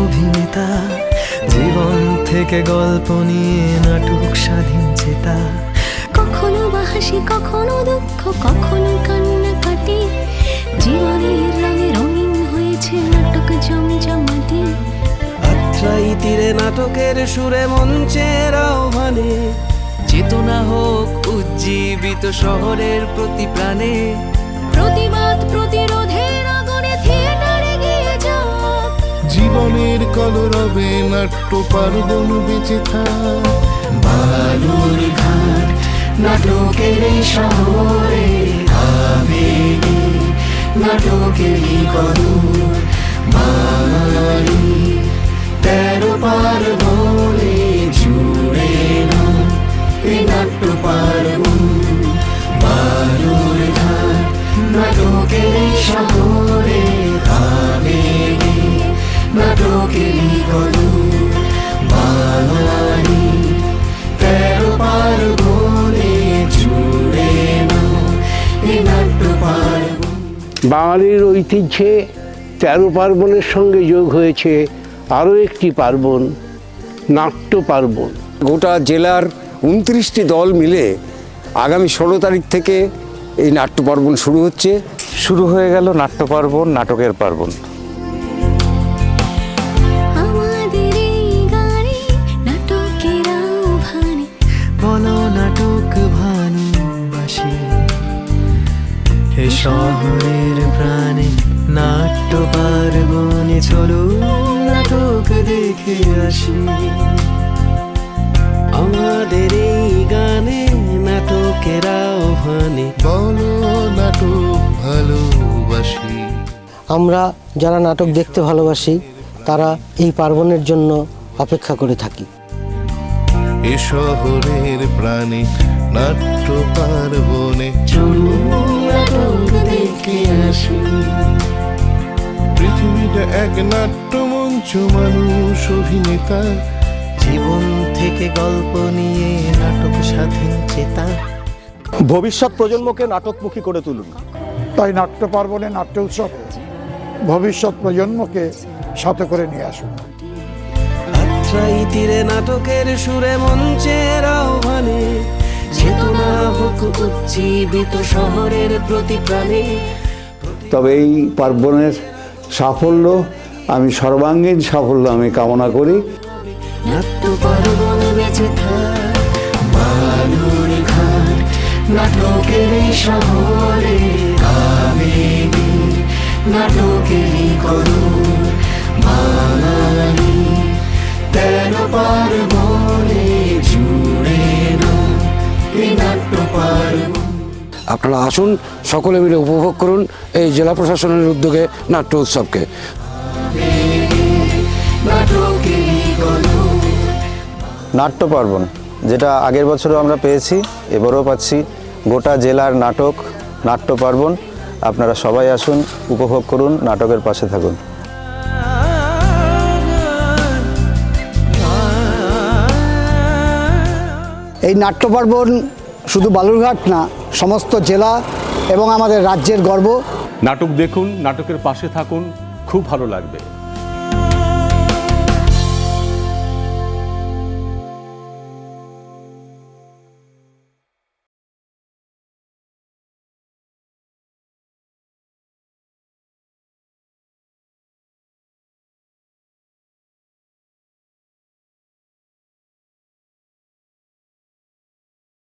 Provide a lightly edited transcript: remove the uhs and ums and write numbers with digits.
অভিনেতা, জীবন থেকে গল্প নিয়ে নাটক স্বাধীন চেতা। কখনো বা হাসি, কখনো দুঃখ, কখনো কান্নাকাটি, জীবনের রঙে রঙিন হয়েছে নাটক জমজমাটি। আত্রাই তীরে নাটকের সুরে মঞ্চের আহ্বানে, চেতনা হোক উজ্জীবিত শহরের প্রতি প্রাণে। প্রতিবাদ প্রতিরোধের আগুনে থিয়েটারে গিয়ে যাক, জীবনের কলরবে নাট্য পার্বণ বেঁচে থাক। বালুর ঘাট নাটকের এই শহরে, আবেগে নাটকেরই কদর। বাঙালি 13 পার্বণে জুড়ে না এই নাট্য পার্বণ। বালুর ঘাট নাটকের এই শহরে, আবেগে নাটকেরই কদর। বাঙালি 13 পার্বণে জুড়ে না এই নাট্য পার্বণ। বাঙালির ঐতিহ্যে 13 পার্বণের সঙ্গে যোগ হয়েছে আরও একটি পার্বণ, নাট্য পার্বণ। গোটা জেলার 29টি দল মিলে আগামী 16 তারিখ থেকে এই নাট্য পার্বণ শুরু হচ্ছে। শুরু হয়ে গেল নাট্য পার্বণ, নাটকের পার্বণ। আমাদের এই গানে নাটকের আহ্বানে, বলো নাটক ভানুবাসী, এ শহরের প্রাণে নাট্য পার্বণে চলো নাটক দেখে আসি। আমাদের এই গানে নাটকের আহ্বানে, বলো নাটক ভালোবাসি। আমরা যারা নাটক দেখতে ভালোবাসি তারা এই পার্বণের জন্য অপেক্ষা করে থাকি। এ শহরের প্রাণে নাট্য পার্বণে চলো নাটক দেখে আসি। পৃথিবীটা এক নাট্যমঞ্চ, মানুষ অভিনেতা, জীবন থেকে গল্প নিয়ে নাটক স্বাধীন চেতা। ভবিষ্যৎ প্রজন্মকে নাটকমুখী করে তুলুন। তাই নাট্য পার্বণে নাট্য উৎসব ভবিষ্যৎ প্রজন্মকে সাথে করে নিয়ে আসুন। আত্রাই তীরে নাটকের সুরে মঞ্চের আহ্বানে, চেতনা হোক উজ্জীবিত শহরের প্রতি প্রাণে। তবে এই পার্বণের সাফল্য, আমি সর্বাঙ্গীন সাফল্য আমি কামনা করি। নাট্য পার্বণ বেঁচে থাক, বালুর ঘাট নাটকের এই শহরে, আবেগে নাটকেরই কদর। বাঙালি 13 পার্বণে জুড়ে না এই নাট্য পার্বণ। আপনারা আসুন, সকলে মিলে উপভোগ করুন এই জেলা প্রশাসনের উদ্যোগে নাট্য উৎসবকে। নাট্য পার্বণ যেটা আগের বছরও আমরা পেয়েছি, এবারও পাচ্ছি। গোটা জেলার নাটক, নাট্য পার্বণ। আপনারা সবাই আসুন, উপভোগ করুন, নাটকের পাশে থাকুন। এই নাট্য পার্বণ শুধু বালুরঘাট না, সমস্ত জেলা এবং আমাদের রাজ্যের গর্ব। নাটক দেখুন, নাটকের পাশে থাকুন, খুব ভালো লাগবে।